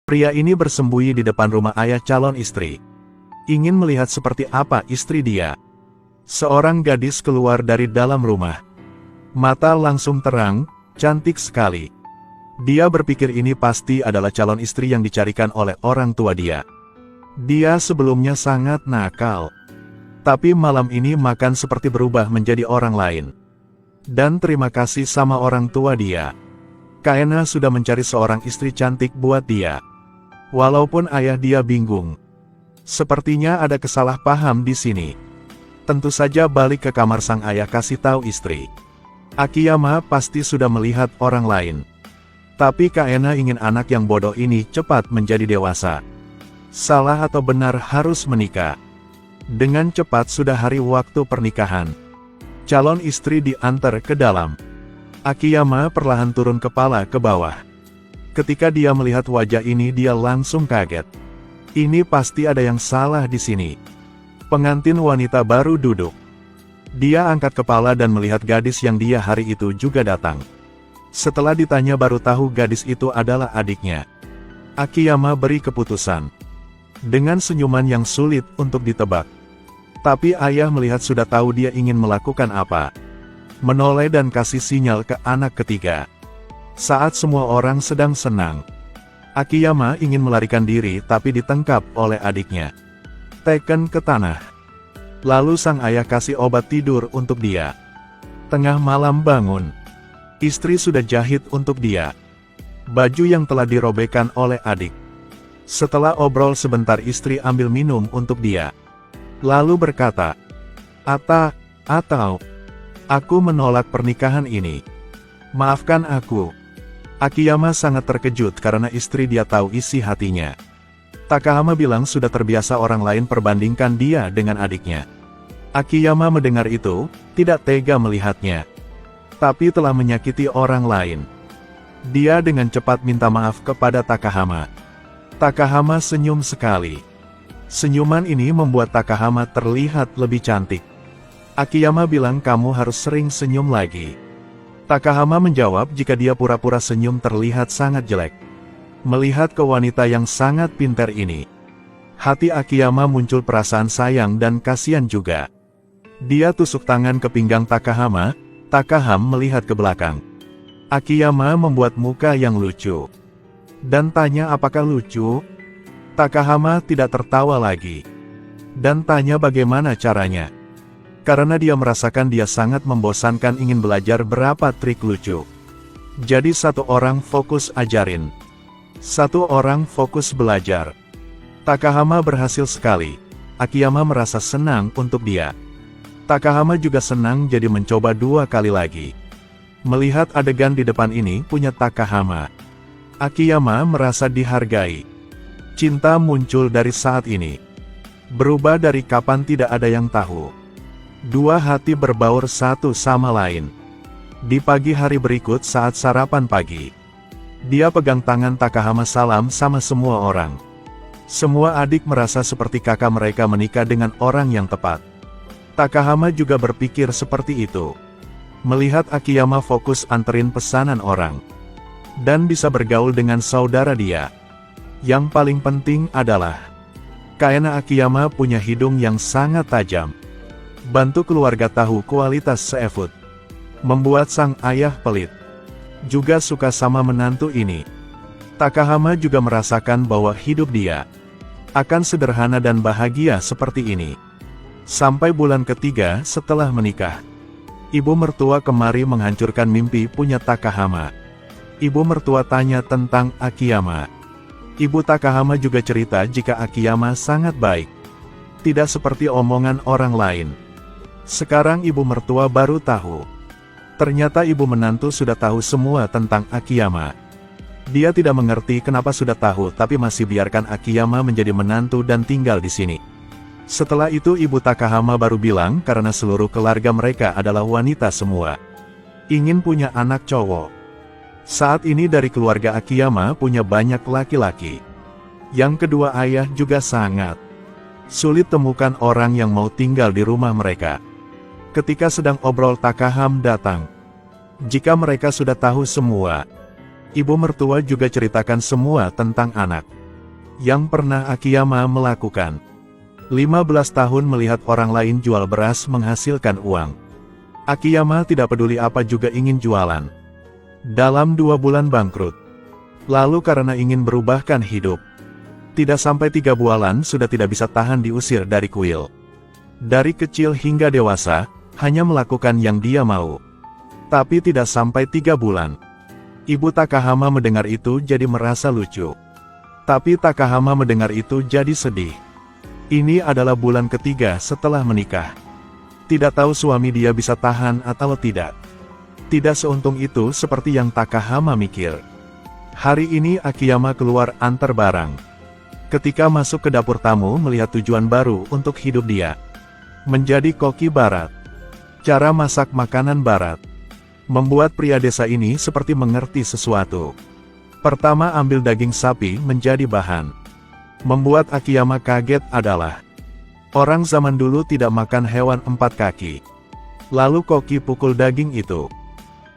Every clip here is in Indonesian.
Pria ini bersembunyi di depan rumah ayah calon istri. Ingin melihat seperti apa istri dia. Seorang gadis keluar dari dalam rumah. Mata langsung terang, cantik sekali. Dia berpikir ini pasti adalah calon istri yang dicarikan oleh orang tua dia. Dia sebelumnya sangat nakal. Tapi malam ini makan seperti berubah menjadi orang lain. Dan terima kasih sama orang tua dia. Kaena sudah mencari seorang istri cantik buat dia. Walaupun ayah dia bingung. Sepertinya ada kesalahpaham di sini. Tentu saja balik ke kamar sang ayah kasih tahu istri. Akiyama pasti sudah melihat orang lain. Tapi Kaena ingin anak yang bodoh ini cepat menjadi dewasa. Salah atau benar harus menikah. Dengan cepat sudah hari waktu pernikahan. Calon istri diantar ke dalam. Akiyama perlahan turun kepala ke bawah. Ketika dia melihat wajah ini dia langsung kaget. Ini pasti ada yang salah di sini. Pengantin wanita baru duduk. Dia angkat kepala dan melihat gadis yang dia hari itu juga datang. Setelah ditanya baru tahu gadis itu adalah adiknya. Akiyama beri keputusan. Dengan senyuman yang sulit untuk ditebak. Tapi ayah melihat sudah tahu dia ingin melakukan apa. Menoleh dan kasih sinyal ke anak ketiga. Saat semua orang sedang senang. Akiyama ingin melarikan diri tapi ditangkap oleh adiknya. Teken ke tanah. Lalu sang ayah kasih obat tidur untuk dia. Tengah malam bangun. Istri sudah jahit untuk dia. Baju yang telah dirobekkan oleh adik. Setelah obrol sebentar istri ambil minum untuk dia. Lalu berkata, Atau, aku menolak pernikahan ini. Maafkan aku. Akiyama sangat terkejut karena istri dia tahu isi hatinya. Takahama bilang sudah terbiasa orang lain perbandingkan dia dengan adiknya. Akiyama mendengar itu, tidak tega melihatnya. Tapi telah menyakiti orang lain. Dia dengan cepat minta maaf kepada Takahama. Takahama senyum sekali. Senyuman ini membuat Takahama terlihat lebih cantik. Akiyama bilang kamu harus sering senyum lagi. Takahama menjawab jika dia pura-pura senyum terlihat sangat jelek. Melihat ke wanita yang sangat pintar ini. Hati Akiyama muncul perasaan sayang dan kasihan juga. Dia tusuk tangan ke pinggang Takahama, Takahama melihat ke belakang. Akiyama membuat muka yang lucu. Dan tanya apakah lucu? Takahama tidak tertawa lagi. Dan tanya bagaimana caranya. Karena dia merasakan dia sangat membosankan ingin belajar berapa trik lucu. Jadi satu orang fokus ajarin. Satu orang fokus belajar. Takahama berhasil sekali. Akiyama merasa senang untuk dia. Takahama juga senang jadi mencoba 2 kali lagi. Melihat adegan di depan ini punya Takahama. Akiyama merasa dihargai. Cinta muncul dari saat ini. Berubah dari kapan tidak ada yang tahu. 2 hati berbaur satu sama lain. Di pagi hari berikut saat sarapan pagi. Dia pegang tangan Takahama salam sama semua orang. Semua adik merasa seperti kakak mereka menikah dengan orang yang tepat. Takahama juga berpikir seperti itu. Melihat Akiyama fokus anterin pesanan orang. Dan bisa bergaul dengan saudara dia. Yang paling penting adalah Kaena Akiyama punya hidung yang sangat tajam. Bantu keluarga tahu kualitas seafood. Membuat sang ayah pelit. Juga suka sama menantu ini. Takahama juga merasakan bahwa hidup dia akan sederhana dan bahagia seperti ini. Sampai bulan ketiga setelah menikah. Ibu mertua kemari menghancurkan mimpi punya Takahama. Ibu mertua tanya tentang Akiyama. Ibu Takahama juga cerita jika Akiyama sangat baik. Tidak seperti omongan orang lain. Sekarang ibu mertua baru tahu. Ternyata ibu menantu sudah tahu semua tentang Akiyama. Dia tidak mengerti kenapa sudah tahu tapi masih biarkan Akiyama menjadi menantu dan tinggal di sini. Setelah itu ibu Takahama baru bilang karena seluruh keluarga mereka adalah wanita semua. Ingin punya anak cowok. Saat ini dari keluarga Akiyama punya banyak laki-laki. Yang kedua ayah juga sangat sulit temukan orang yang mau tinggal di rumah mereka. Ketika sedang obrol Takahama datang. Jika mereka sudah tahu semua. Ibu mertua juga ceritakan semua tentang anak yang pernah Akiyama melakukan. 15 tahun melihat orang lain jual beras menghasilkan uang. Akiyama tidak peduli apa juga ingin jualan. Dalam 2 bulan bangkrut. Lalu karena ingin berubahkan hidup. Tidak sampai 3 bulan sudah tidak bisa tahan diusir dari kuil. Dari kecil hingga dewasa, hanya melakukan yang dia mau. Tapi tidak sampai 3 bulan. Ibu Takahama mendengar itu jadi merasa lucu. Tapi Takahama mendengar itu jadi sedih. Ini adalah bulan ketiga setelah menikah. Tidak tahu suami dia bisa tahan atau tidak. Tidak seuntung itu seperti yang Takahama mikir. Hari ini Akiyama keluar antar barang. Ketika masuk ke dapur tamu melihat tujuan baru untuk hidup dia. Menjadi koki barat. Cara masak makanan barat. Membuat pria desa ini seperti mengerti sesuatu. Pertama ambil daging sapi menjadi bahan. Membuat Akiyama kaget adalah orang zaman dulu tidak makan hewan 4 kaki. Lalu koki pukul daging itu.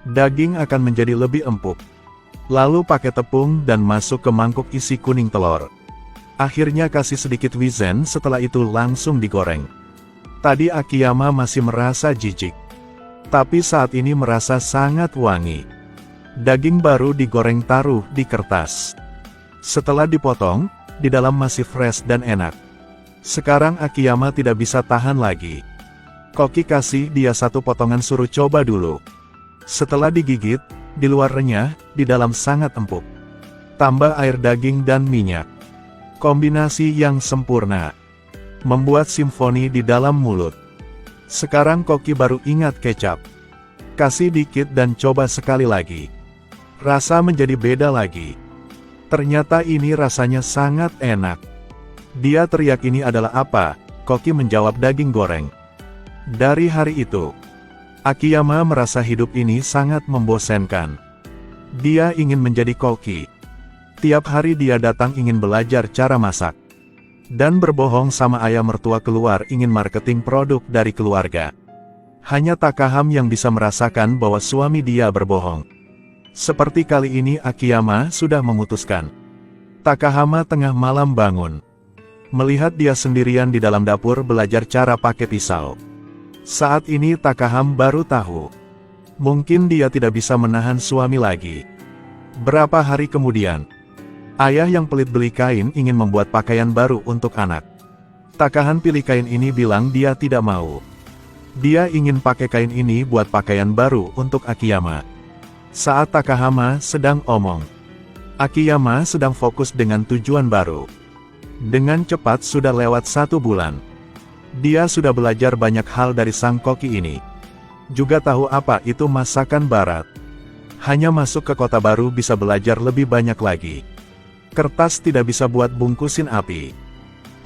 Daging akan menjadi lebih empuk. Lalu pakai tepung dan masuk ke mangkuk isi kuning telur. Akhirnya kasih sedikit wizen, setelah itu langsung digoreng. Tadi Akiyama masih merasa jijik. Tapi saat ini merasa sangat wangi. Daging baru digoreng taruh di kertas. Setelah dipotong, di dalam masih fresh dan enak. Sekarang Akiyama tidak bisa tahan lagi. Koki kasih dia 1 potongan suruh coba dulu. Setelah digigit, di luar renyah, di dalam sangat empuk. Tambah air daging dan minyak. Kombinasi yang sempurna. Membuat simfoni di dalam mulut. Sekarang Koki baru ingat kecap. Kasih dikit dan coba sekali lagi. Rasa menjadi beda lagi. Ternyata ini rasanya sangat enak. Dia teriak ini adalah apa? Koki menjawab daging goreng. Dari hari itu, Akiyama merasa hidup ini sangat membosankan. Dia ingin menjadi koki. Tiap hari dia datang ingin belajar cara masak. Dan berbohong sama ayah mertua keluar ingin marketing produk dari keluarga. Hanya Takahama yang bisa merasakan bahwa suami dia berbohong. Seperti kali ini Akiyama sudah memutuskan. Takahama tengah malam bangun. Melihat dia sendirian di dalam dapur belajar cara pakai pisau. Saat ini Takahama baru tahu. Mungkin dia tidak bisa menahan suami lagi. Berapa hari kemudian, ayah yang pelit beli kain ingin membuat pakaian baru untuk anak. Takahama pilih kain ini bilang dia tidak mau. Dia ingin pakai kain ini buat pakaian baru untuk Akiyama. Saat Takahama sedang omong, Akiyama sedang fokus dengan tujuan baru. Dengan cepat sudah lewat 1 bulan. Dia sudah belajar banyak hal dari sang koki ini. Juga tahu apa itu masakan barat. Hanya masuk ke kota baru bisa belajar lebih banyak lagi. Kertas tidak bisa buat bungkusin api.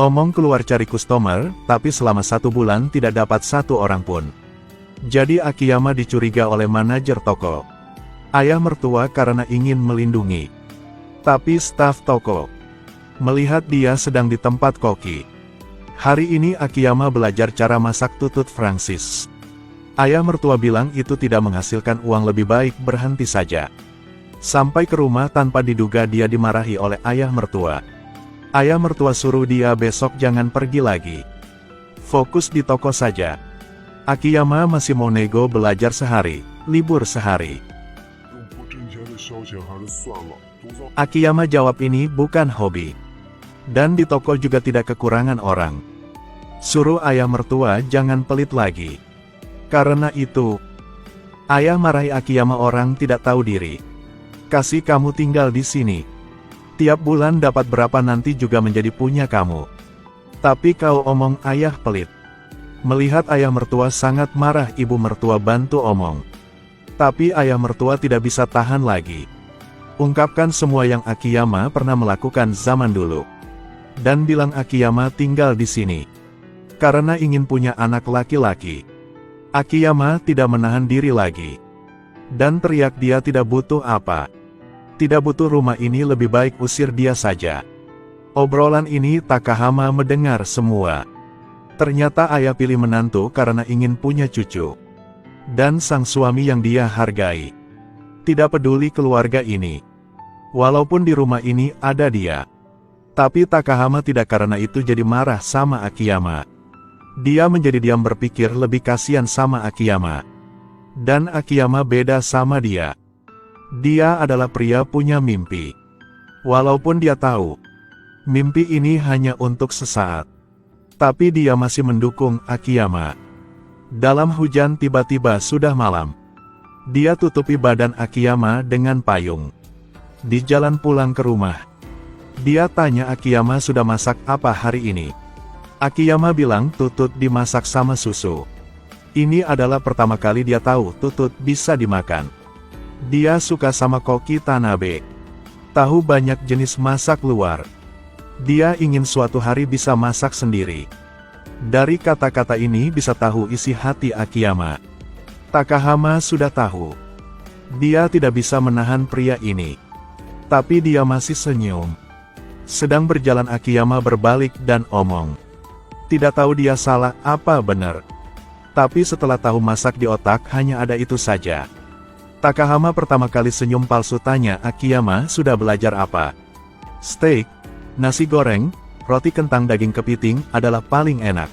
Omong keluar cari customer, tapi selama 1 bulan tidak dapat 1 orang pun. Jadi Akiyama dicuriga oleh manajer toko. Ayah mertua karena ingin melindungi. Tapi staf toko melihat dia sedang di tempat koki. Hari ini Akiyama belajar cara masak tutut Francis. Ayah mertua bilang itu tidak menghasilkan uang, lebih baik berhenti saja. Sampai ke rumah tanpa diduga dia dimarahi oleh ayah mertua. Ayah mertua suruh dia besok jangan pergi lagi. Fokus di toko saja. Akiyama masih mau nego belajar sehari, libur sehari. Akiyama jawab ini bukan hobi. Dan di toko juga tidak kekurangan orang. Suruh ayah mertua jangan pelit lagi. Karena itu, ayah marahi Akiyama orang tidak tahu diri. Kasih kamu tinggal di sini. Tiap bulan dapat berapa nanti juga menjadi punya kamu. Tapi kau omong ayah pelit. Melihat ayah mertua sangat marah, ibu mertua bantu omong. Tapi ayah mertua tidak bisa tahan lagi. Ungkapkan semua yang Akiyama pernah melakukan zaman dulu. Dan bilang Akiyama tinggal di sini. Karena ingin punya anak laki-laki. Akiyama tidak menahan diri lagi. Dan teriak dia tidak butuh apa. Tidak butuh rumah ini, lebih baik usir dia saja. Obrolan ini Takahama mendengar semua. Ternyata ayah pilih menantu karena ingin punya cucu. Dan sang suami yang dia hargai. Tidak peduli keluarga ini. Walaupun di rumah ini ada dia. Tapi Takahama tidak karena itu jadi marah sama Akiyama. Dia menjadi diam berpikir lebih kasihan sama Akiyama. Dan Akiyama beda sama dia. Dia adalah pria punya mimpi. Walaupun dia tahu, mimpi ini hanya untuk sesaat. Tapi dia masih mendukung Akiyama. Dalam hujan tiba-tiba sudah malam. Dia tutupi badan Akiyama dengan payung. Di jalan pulang ke rumah, dia tanya Akiyama sudah masak apa hari ini. Akiyama bilang tutut dimasak sama susu. Ini adalah pertama kali dia tahu tutut bisa dimakan. Dia suka sama koki Tanabe. Tahu banyak jenis masak luar. Dia ingin suatu hari bisa masak sendiri. Dari kata-kata ini bisa tahu isi hati Akiyama. Takahama sudah tahu. Dia tidak bisa menahan pria ini. Tapi dia masih senyum. Sedang berjalan Akiyama berbalik dan omong. Tidak tahu dia salah apa benar. Tapi setelah tahu masak di otak hanya ada itu saja. Takahama pertama kali senyum palsu tanya Akiyama sudah belajar apa. Steak, nasi goreng, roti kentang daging kepiting adalah paling enak.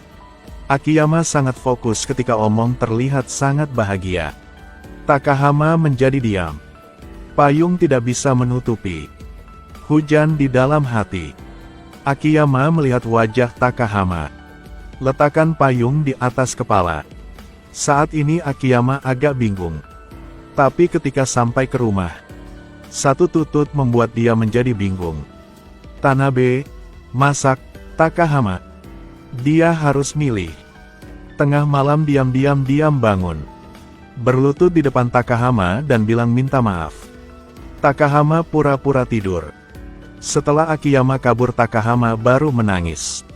Akiyama sangat fokus ketika omong terlihat sangat bahagia. Takahama menjadi diam. Payung tidak bisa menutupi. Hujan di dalam hati. Akiyama melihat wajah Takahama. Letakkan payung di atas kepala. Saat ini Akiyama agak bingung. Tapi ketika sampai ke rumah, satu tutut membuat dia menjadi bingung. Tanabe, masak, Takahama. Dia harus milih. Tengah malam diam-diam bangun. Berlutut di depan Takahama dan bilang minta maaf. Takahama pura-pura tidur. Setelah Akiyama kabur Takahama baru menangis.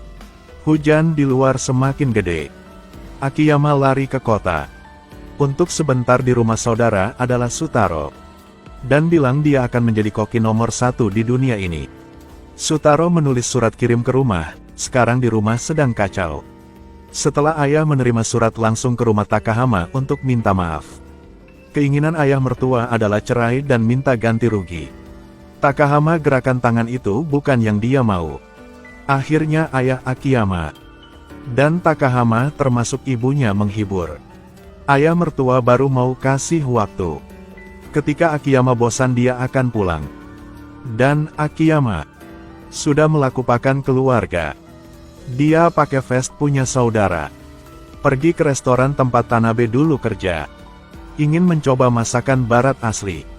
Hujan di luar semakin gede. Akiyama lari ke kota. Untuk sebentar di rumah saudara adalah Sutaro. Dan bilang dia akan menjadi koki nomor 1 di dunia ini. Sutaro menulis surat kirim ke rumah, sekarang di rumah sedang kacau. Setelah ayah menerima surat langsung ke rumah Takahama untuk minta maaf. Keinginan ayah mertua adalah cerai dan minta ganti rugi. Takahama gerakan tangan itu bukan yang dia mau. Akhirnya ayah Akiyama dan Takahama termasuk ibunya menghibur. Ayah mertua baru mau kasih waktu. Ketika Akiyama bosan dia akan pulang. Dan Akiyama sudah melakukan keluarga. Dia pakai vest punya saudara. Pergi ke restoran tempat Tanabe dulu kerja. Ingin mencoba masakan barat asli.